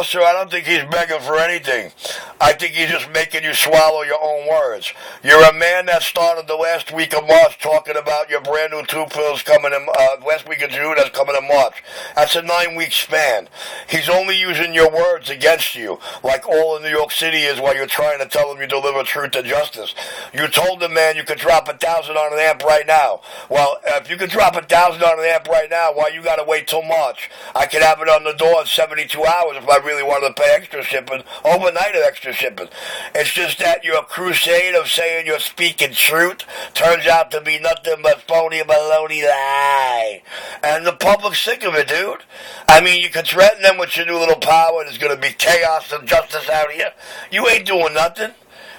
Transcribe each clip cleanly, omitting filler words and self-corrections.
Enforcer, I don't think he's begging for anything. I think he's just making you swallow your own words. You're a man that started the last week of March talking about your brand new 2 pills coming in, last week of June that's coming in March. That's a 9-week span. He's only using your words against you, like all of New York City is while you're trying to tell him you deliver truth and justice. You told the man you could drop 1,000 on an amp right now. Well, if you could drop 1,000 on an amp right now, why you gotta wait till March? I could have it on the door in 72 hours if I really wanted to pay extra shipping, overnight at extra shipping. It's just that your crusade of saying you're speaking truth turns out to be nothing but phony baloney lie. And the public's sick of it, dude. I mean, you can threaten them with your new little power and there's going to be chaos and justice out here. You ain't doing nothing.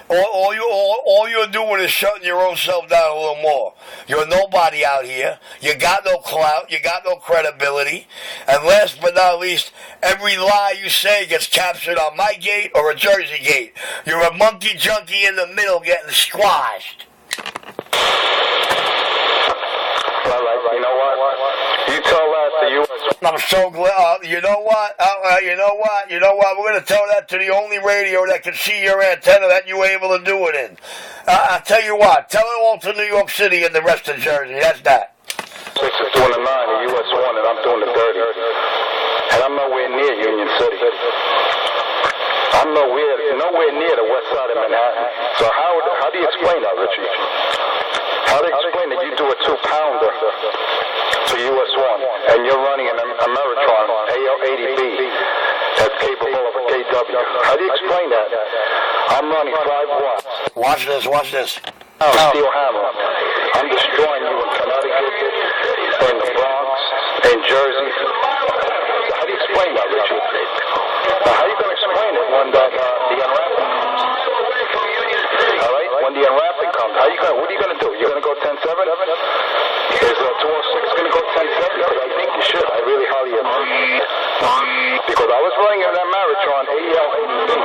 All you're doing is shutting your own self down a little more. You're nobody out here. You got no clout. You got no credibility. And last but not least, every lie you say gets captured on my gate or a Jersey gate. You're a monkey junkie in the middle getting squashed. All right, you know what? You tell that to U.S. I'm so glad. You know what? You know what? We're going to tell that to the only radio that can see your antenna that you were able to do it in. I'll tell you what. Tell it all to New York City and the rest of Jersey. That's that. 6 is doing the 9, the U.S. 1, and I'm doing the 30. And I'm nowhere near Union City. I'm nowhere near the west side of Manhattan. So how do you explain that, Richie? How do you explain that you do a 2-pounder to US 1 and you're running an Ameritron AL80B that's capable of a KW? How do you explain that? I'm running 5 watts. Watch this. Steel hammer. I'm destroying you in Connecticut, in the Bronx, in Jersey. How do you explain that, Richie? Now, how are you going to explain it when the unwrapping comes? All right? When the unwrapping comes, what are you going to do? You're going to go 10-7? Is 206 going to go 10-7? Because I think you should. I really highly agree. Because I was running in that Maritron AL80B,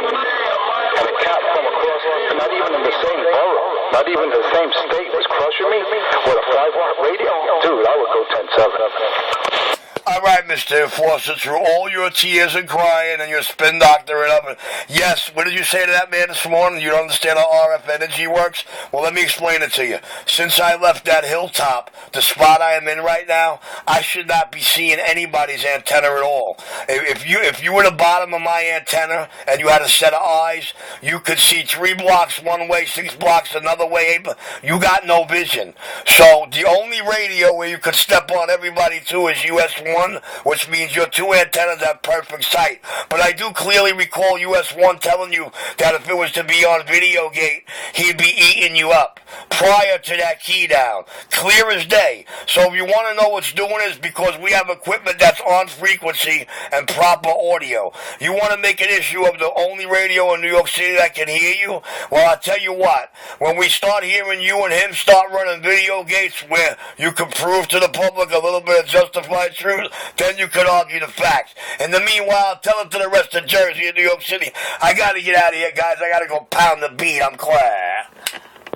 and a cat from across, not even in the same borough, not even the same state, was crushing me with a 5-watt radio. Dude, I would go 10-7. All right, Mr. Enforcer, through all your tears and crying and your spin doctoring up. Yes, what did you say to that man this morning? You don't understand how RF energy works? Well, let me explain it to you. Since I left that hilltop, the spot I am in right now, I should not be seeing anybody's antenna at all. If you were the bottom of my antenna and you had a set of eyes, you could see 3 blocks one way, 6 blocks another way. You got no vision. So the only radio where you could step on everybody to is US 1. Which means your 2 antennas have perfect sight. But I do clearly recall US 1 telling you that if it was to be on Videogate, he'd be eating you up prior to that key down. Clear as day. So if you want to know what's doing it, because we have equipment that's on frequency and proper audio. You want to make an issue of the only radio in New York City that can hear you? Well, I'll tell you what. When we start hearing you and him start running video gates where you can prove to the public a little bit of justified truth, then you could argue the facts. In the meanwhile, tell it to the rest of Jersey and New York City. I got to get out of here, guys. I got to go pound the beat. I'm clear.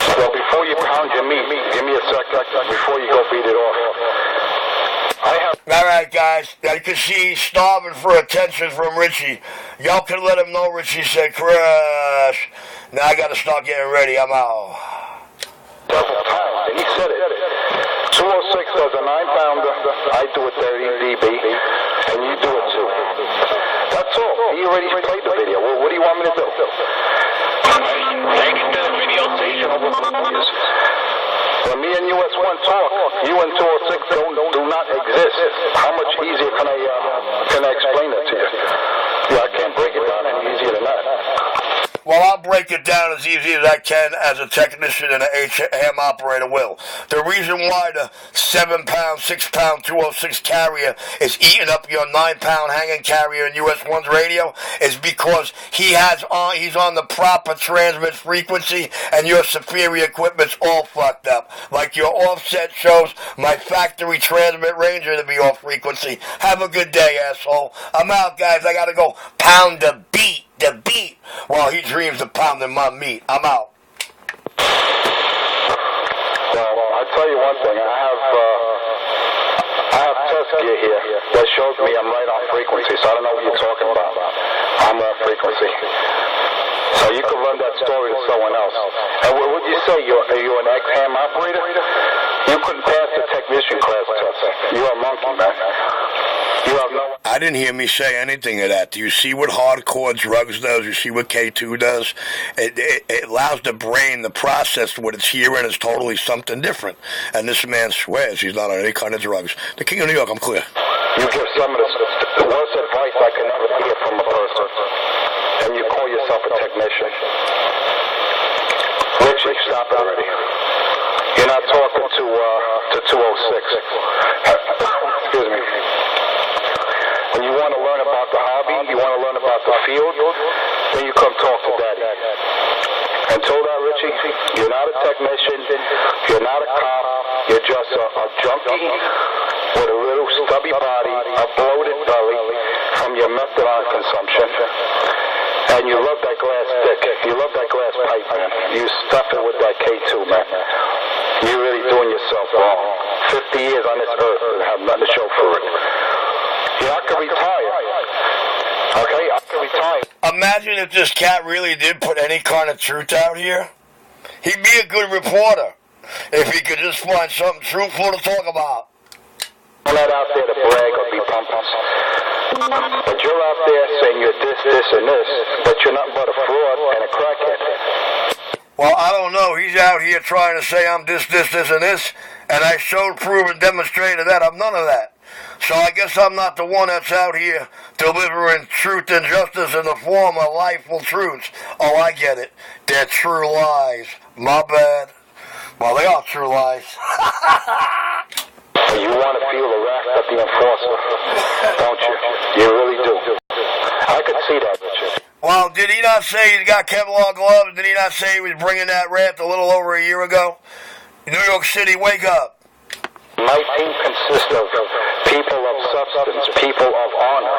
Well, before you pound your meat, give me a second before you go beat it off. All right, guys. You can see he's starving for attention from Richie. Y'all can let him know Richie said crash. Now I got to start getting ready. I'm out. Double pound, and he said it. 206 does a 9-pounder. I do a 30 dB, and you do it too. That's all. He already played the video. Well, what do you want me to do? Take it to the video station over years. When me and US 1 talk, you and 206 do not exist. How much easier can I explain that to you? Yeah, I can't break it down any easier than that. Well, I'll break it down as easy as I can as a technician and an ham operator will. The reason why the 7-pound, 6-pound 206 carrier is eating up your 9-pound hanging carrier in US 1's radio is because he's on the proper transmit frequency and your superior equipment's all fucked up. Like your offset shows my factory transmit ranger to be off frequency. Have a good day, asshole. I'm out, guys. I gotta go pound the beat. While he dreams of pounding my meat. I'm out. Well, I'll tell you one thing. I have test gear here that shows me I'm right on frequency, so I don't know what you're talking about. frequency. So you can run that story to someone else. And what would you say? Are you an ex-ham operator? You couldn't pass the technician class test. You're a monkey, man. You have no... I didn't hear me say anything of that. Do you see what hardcore drugs does? You see what K2 does? It allows the brain to process what it's hearing is totally something different. And this man swears he's not on any kind of drugs. The King of New York, I'm clear. You give some of the worst advice I can ever hear from a person. And you call yourself a technician. Richie, stop already. You're not talking to 206. Excuse me. When you want to learn about the hobby, you want to learn about the field, then you come talk to Daddy. Until that, Richie, you're not a technician, you're not a cop, you're just a junkie with a little stubby body, a bloated belly from your methadone consumption. And you love that glass stick, you love that glass pipe, man. You stuff it with that K2, man. You're really doing yourself wrong. 50 years on this earth and have nothing to show for it. Yeah, I can retire. Okay, I can retire. Imagine if this cat really did put any kind of truth out here. He'd be a good reporter if he could just find something truthful to talk about. I'm not out there to brag or be pompous. But you're out there saying you're this, and this, but you're nothing but a fraud and a crackhead. Well, I don't know. He's out here trying to say I'm this, and this, and I showed, proved, and demonstrated that I'm none of that. So I guess I'm not the one that's out here delivering truth and justice in the form of lifeful truths. Oh, I get it. They're true lies. My bad. Well, they are true lies. You want to feel the wrath of the enforcer, don't you? You really do. I could see that, Richard. Well, did he not say he's got Kevlar gloves? Did he not say he was bringing that wrath a little over a year ago? New York City, wake up. My team consists of people of substance, people of honor,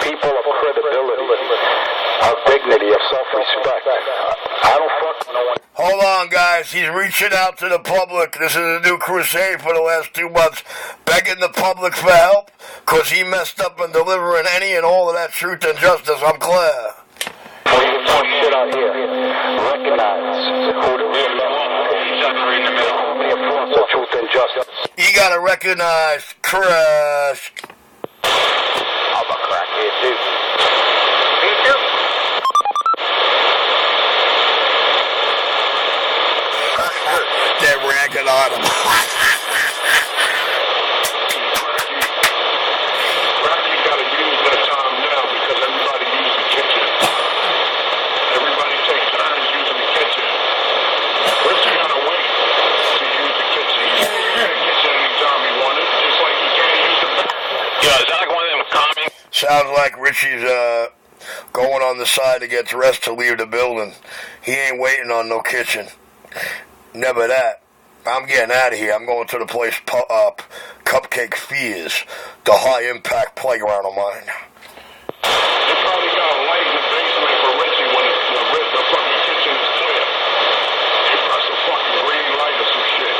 people of credibility, of dignity, of self-respect. I don't fuck no one. Hold on, guys. He's reaching out to the public. This is a new crusade for the last 2 months, begging the public for help because he messed up in delivering any and all of that truth and justice. I'm clear. When you talk shit out here, recognize who the real man is. The influence of truth and justice. You gotta recognize Crush. I'm a crackhead, dude. Me too. They're ragging on him. Rocky got to use that time now because everybody uses the kitchen. Everybody takes turns using the kitchen. Richie got to wait to use the kitchen. He can use the kitchen anytime he wanted, just like he can't use the bathroom. Yo, is that like one of them common? Sounds like Richie's going on the side to get dressed to leave the building. He ain't waiting on no kitchen. Never that. I'm getting out of here. I'm going to the place, Cupcake Fears, the high-impact playground of mine. They probably got a light in the basement for Richie when the fucking kitchen is clear. They press a fucking green light or some shit.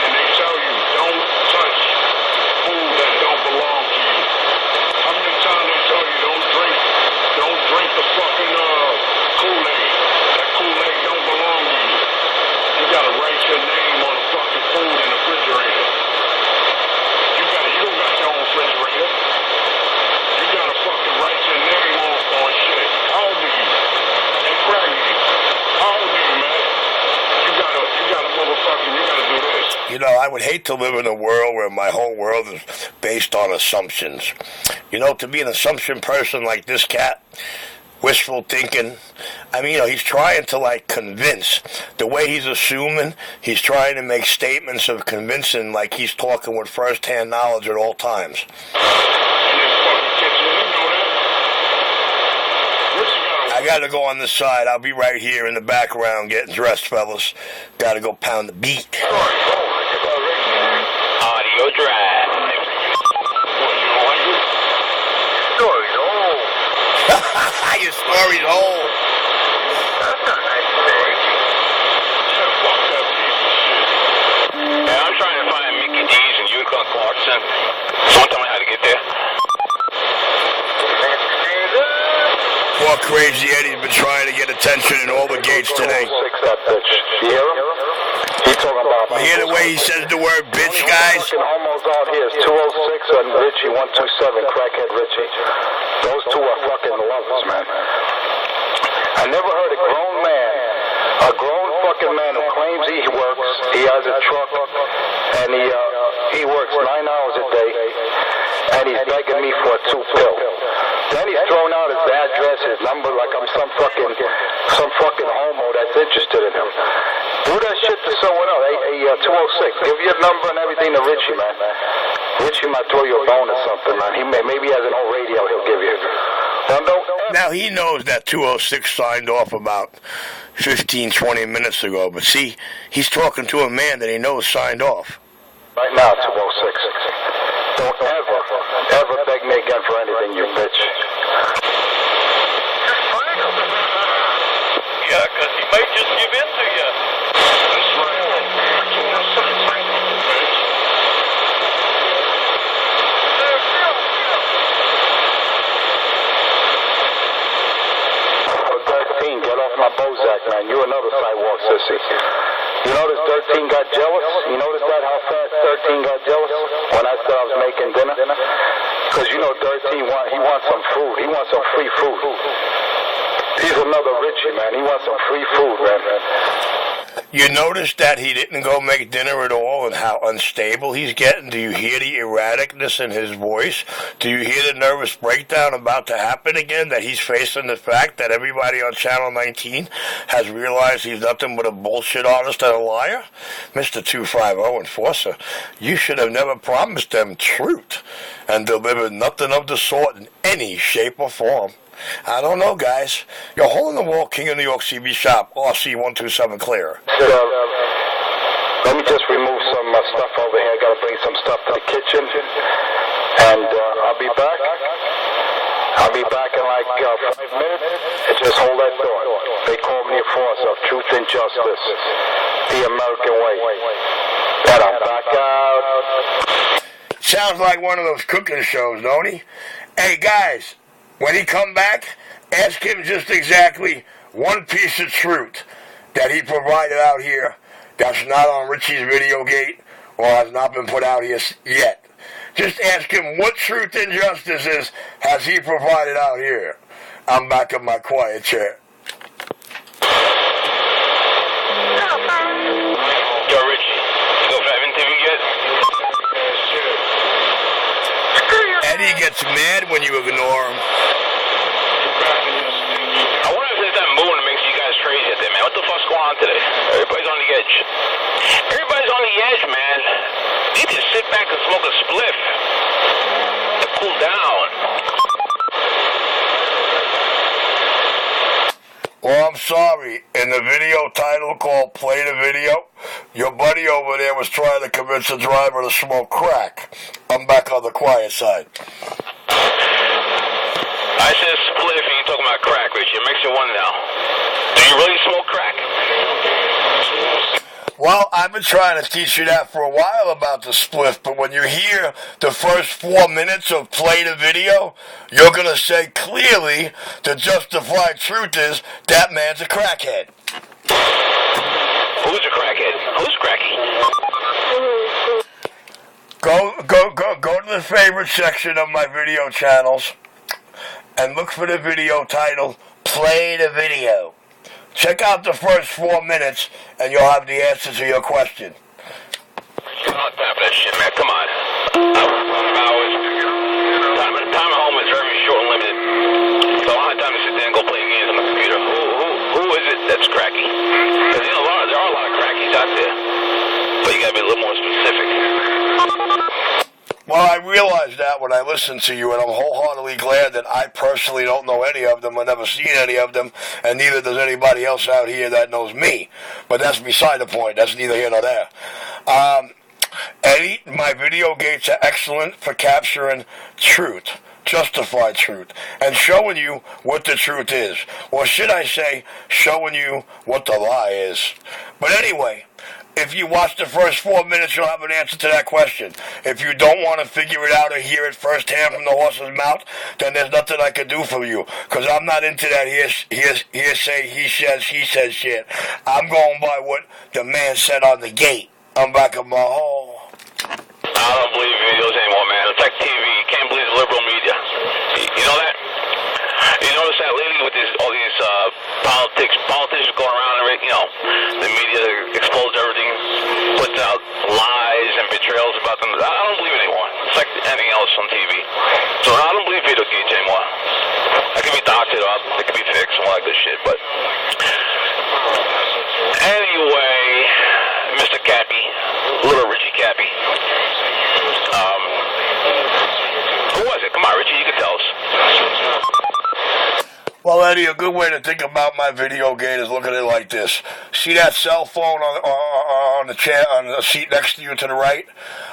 And they tell you, don't touch food that don't belong to you. How many times they tell you, don't drink the fucking Kool-Aid. That Kool-Aid don't belong to you. You gotta write your name on the fucking food in the refrigerator. You don't got your own refrigerator. You gotta fucking write your name on shit. How old are you? Hey, Craggy, how old are you, man? You gotta motherfucking, you gotta do this. You know, I would hate to live in a world where my whole world is based on assumptions. You know, to be an assumption person like this cat, wishful thinking. I mean, you know, he's trying to, like, convince. The way he's assuming, he's trying to make statements of convincing like he's talking with first-hand knowledge at all times. I gotta go on the side. I'll be right here in the background getting dressed, fellas. Gotta go pound the beat. Audio drive. Story's old. Your story's old. That's not nice to say. Fuck that piece of shit. Yeah, I'm trying to find Mickey D's and Yukon Clarkson. Someone tell me how to get there. know Crazy Eddie's been trying to get attention in all the gates today. That bitch. You hear him? He talking about. You hear the way he says the word bitch, guys? Fucking homos out here is 206 and Richie 127, crackhead Richie. Those two are fucking lovers, man. I never heard a grown fucking man who claims he works, he has a truck, and he works 9 hours a day, and he's begging me for a 2-pill. Then he's throwing out his address, his number, like I'm some fucking homo that's interested in him. Do that shit to someone else. Hey, 206, give your number and everything to Richie, man. Richie might throw you a bone or something, man. Maybe he has an old radio he'll give you. Now, he knows that 206 signed off about 15, 20 minutes ago, but see, he's talking to a man that he knows signed off. Right now, 206. Don't ever beg me again for anything, you bitch. Yeah, because he might just give in to you. That's right. Get off my Bozak, man. You another sidewalk sissy. You notice 13 got jealous? You notice that how fast 13 got jealous when I said I was making dinner? Because you know 13 wants some food. He wants some free food. He's another Richie, man. He wants some free food, man. You notice that he didn't go make dinner at all and how unstable he's getting? Do you hear the erraticness in his voice? Do you hear the nervous breakdown about to happen again? That he's facing the fact that everybody on Channel 19 has realized he's nothing but a bullshit artist and a liar? Mr. 250 Enforcer, you should have never promised them truth and delivered nothing of the sort in any shape or form. I don't know, guys. You're hole-in-the-wall king of New York CB shop, RC127 clear. Let me just remove some stuff over here. I gotta bring some stuff to the kitchen, and I'll be back. I'll be back in like 5 minutes. And just hold that thought. They call me a force of truth and justice, the American way. And I'm back out. Sounds like one of those cooking shows, don't he? Hey, guys. When he come back, ask him just exactly one piece of truth that he provided out here that's not on Richie's video gate or has not been put out here yet. Just ask him what truth and justice has he provided out here. I'm back in my quiet chair. Yo, Richie, you go for that interview yet? Eddie gets mad when you ignore him. I wonder if it's that moon that makes you guys crazy out there, man. What the fuck's going on today? Everybody's on the edge. Everybody's on the edge, man. You need to sit back and smoke a spliff to cool down. Well, I'm sorry. In the video title called Play the Video, your buddy over there was trying to convince the driver to smoke crack. I'm back on the quiet side. I said spliff and you're talking about crack, Richie. It makes you wonder now. Do you really smoke crack? Well, I've been trying to teach you that for a while about the spliff, but when you hear the first 4 minutes of Play the Video, you're going to say clearly the justified truth is that man's a crackhead. Who's a crackhead? Who's cracky? Go to the favorite section of my video channels and look for the video title, Play the Video. Check out the first 4 minutes, and you'll have the answer to your question. You don't have time for that shit, man. Come on. Hours. Time at home is very short and limited. So I don't have time to sit there and go play games on the computer. Who is it that's cracky? Because there are a lot of crackies out there. But you gotta be a little more specific. Well, I realized that when I listened to you, and I'm wholeheartedly glad that I personally don't know any of them. I've never seen any of them, and neither does anybody else out here that knows me. But that's beside the point. That's neither here nor there. Eddie, my video gates are excellent for capturing truth, justified truth, and showing you what the truth is. Or should I say, showing you what the lie is. But anyway, If you watch the first 4 minutes, you'll have an answer to that question. If you don't want to figure it out or hear it firsthand from the horse's mouth, then there's nothing I can do for you. Because I'm not into that hearsay, he says shit. I'm going by what the man said on the gate. I'm back in my hole. I don't believe videos anymore, man. It's like TV. You can't believe the liberal media. You know that? You notice that lately with all these politicians going around and, the media explodes everything, puts out lies and betrayals about them. I don't believe it anymore. It's like anything else on TV. So I don't believe video games anymore. It can be doctored up, it can be fixed, and all that good shit, but anyway, Mr. Cappy, little Richie Cappy. Who was it? Come on, Richie, you can tell us. Well, Eddie, a good way to think about my video game is look at it like this. See that cell phone on the chair, on the seat next to you to the right?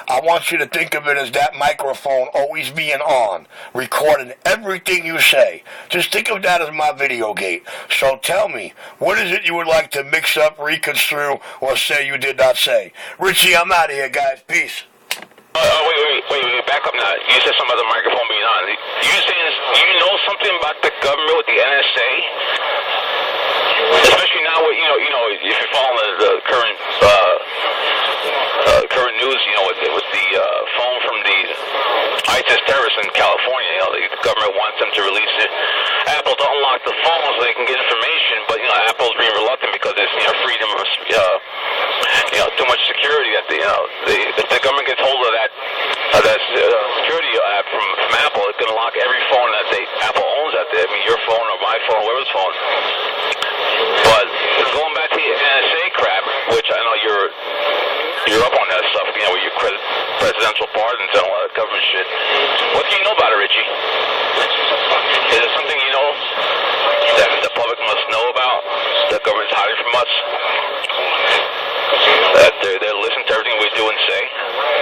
I want you to think of it as that microphone always being on, recording everything you say. Just think of that as my video gate. So tell me, what is it you would like to mix up, reconstrue, or say you did not say? Richie, I'm out of here, guys. Peace. Wait, back up now. You said something about the microphone being on. You saying this, do you know something about the government with the NSA? Especially now with, if you're following the current news, with the phone from the ISIS terrorists in California, the government wants them to release it. Apple to unlock the phone so they can get information, but, Apple's being reluctant because it's, freedom of, too much security that if the government gets hold of that security app from Apple, it can lock every phone that Apple owns out there. I mean, your phone or my phone, whoever's phone. But going back to the NSA crap, which I know you're up on that stuff, with your presidential pardons and all that government shit. What do you know about it, Richie? Is it something you know that the public must know about? The government's hiding from us? That they're listening to everything we do and say,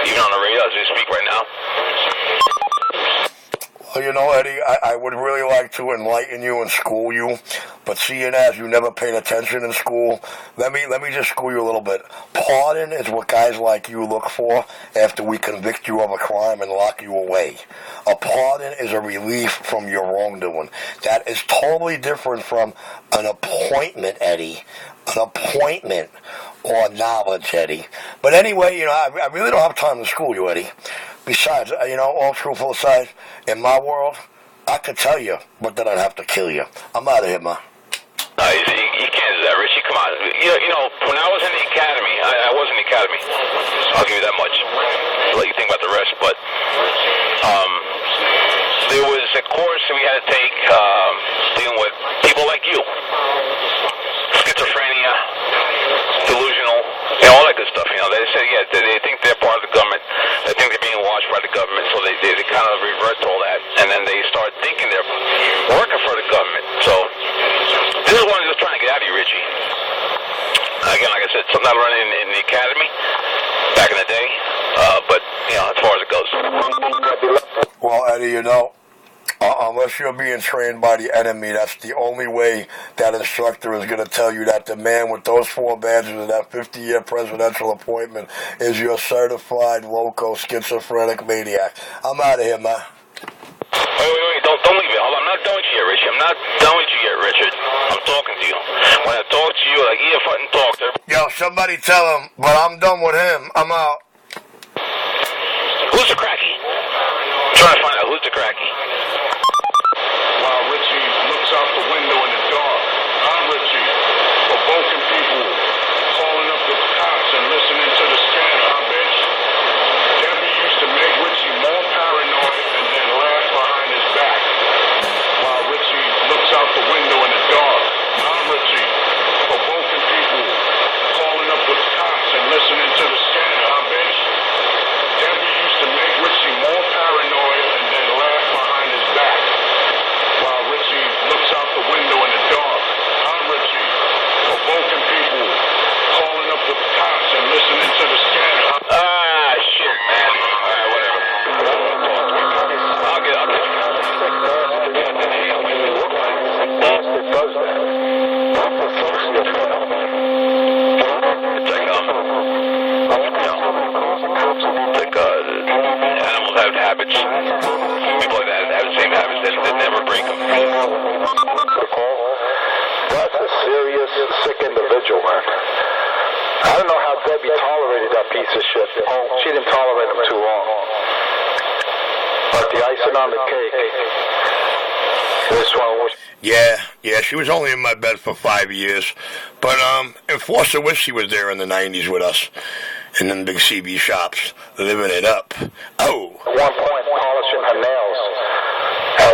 even on the radio as we speak right now? Well, Eddie, I would really like to enlighten you and school you, but seeing as you never paid attention in school, let me just school you a little bit. Pardon is what guys like you look for after we convict you of a crime and lock you away. A pardon is a relief from your wrongdoing. That is totally different from an appointment, Eddie. An appointment or knowledge, Eddie. But anyway, I really don't have time to school you, Eddie. Besides, all truthful aside, in my world, I could tell you, but then I'd have to kill you. I'm out of here, man. You can't do that, Richie. Come on. When I was in the academy, I was in the academy. I'll give you that much. I'll let you think about the rest. But there was a course that we had to take dealing with people like you. Schizophrenia, delusional, all that good stuff. They say, they think they're part of the government. They think they're being watched by the government, so they kind of revert to all that, and then they start thinking they're working for the government. So this is what I'm just trying to get out of you, Richie. Again, like I said, something I learned in the academy back in the day, but as far as it goes. Well, Eddie, unless you're being trained by the enemy, that's the only way that instructor is going to tell you that the man with those 4 badges and that 50-year presidential appointment is your certified loco schizophrenic maniac. I'm out of here, man. Wait, don't leave it. Hold on, I'm not done with you yet, Richard. I'm not done with you yet, Richard. I'm talking to you. When I talk to you, like fucking talk to everybody. Yo, somebody tell him, but I'm done with him. I'm out. Who's the cracky? I'm trying to find out who's the cracky. While Richie looks out the window in the dark, I'm Richie, provoking people, calling up the cops and listening to the scanner, huh, bitch? Debbie used to make Richie more paranoid and then laugh behind his back. While Richie looks out the window in the dark, I'm Richie, provoking people, calling up the cops and listening to the scanner, huh, bitch? Debbie used to make Richie more paranoid and then laugh behind a sick individual, man. I don't know how Debbie tolerated that piece of shit. Oh, she didn't tolerate him too long. But the icing on the cake, this one was... Yeah, she was only in my bed for 5 years. But, Enforcer wished she was there in the 90s with us. In them big CB shops, living it up. Oh. At one point, polishing her nails.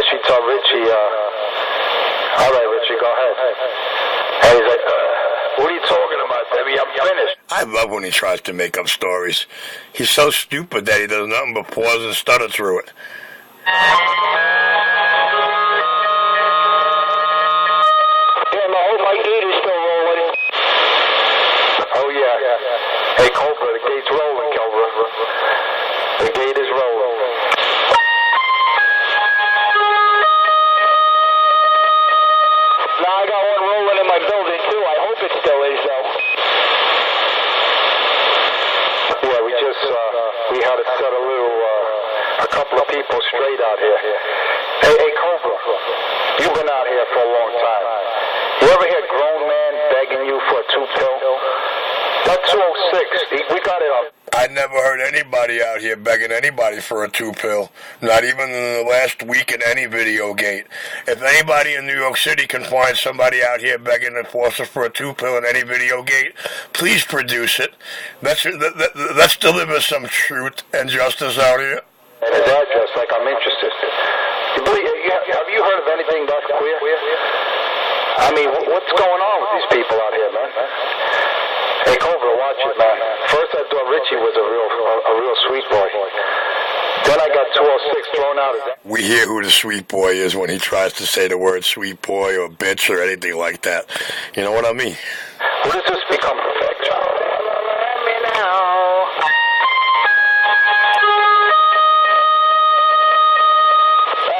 She told Richie, all right, Richie, go ahead. And he's like, what are you talking about, Debbie? I'm finished. I love when he tries to make up stories. He's so stupid that he does nothing but pause and stutter through it. Yeah, no, my gate is still rolling. Oh, yeah. Hey, Cobra, the gate's rolling, Cobra. The gate is rolling. Now I got one rolling in my building, too. I hope it still is, though. Yeah, we had to set a couple of people straight out here. Hey, Cobra, you've been out here for a long time. You ever hear a grown man begging you for a 2-pill? That's 206. We got it on. I never heard anybody out here begging anybody for a 2-pill. Not even in the last week in any video gate. If anybody in New York City can find somebody out here begging Enforcer for a 2-pill in any video gate, please produce it. Let's deliver some truth and justice out here. And his address, like I'm interested. Have you heard of anything that's queer? I mean, what's going on with these people out here, man? Hey, Cobra, watch it, man. First I thought Richie was a real sweet boy. Then I got 206 thrown out of that. We hear who the sweet boy is when he tries to say the word sweet boy or bitch or anything like that. You know what I mean? What does this become perfection? Let me know.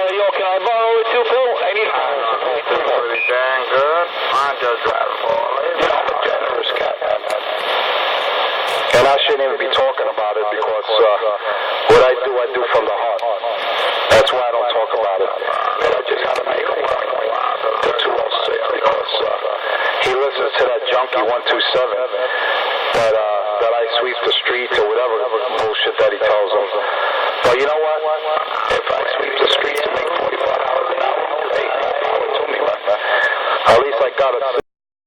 Yo, can I borrow a 2-pill? I need pretty dang good. I'm just driving for it. I'm a generous cat, man. And I shouldn't even be talking about it because what I do from the heart. That's why I don't talk about it. And I just gotta make it work. The 206 because he listens to that junkie 127 that I sweep the streets or whatever bullshit that he tells him. But you know what? If I sweep the streets and make $45 an hour, $8 an hour to me, man. At least I got it.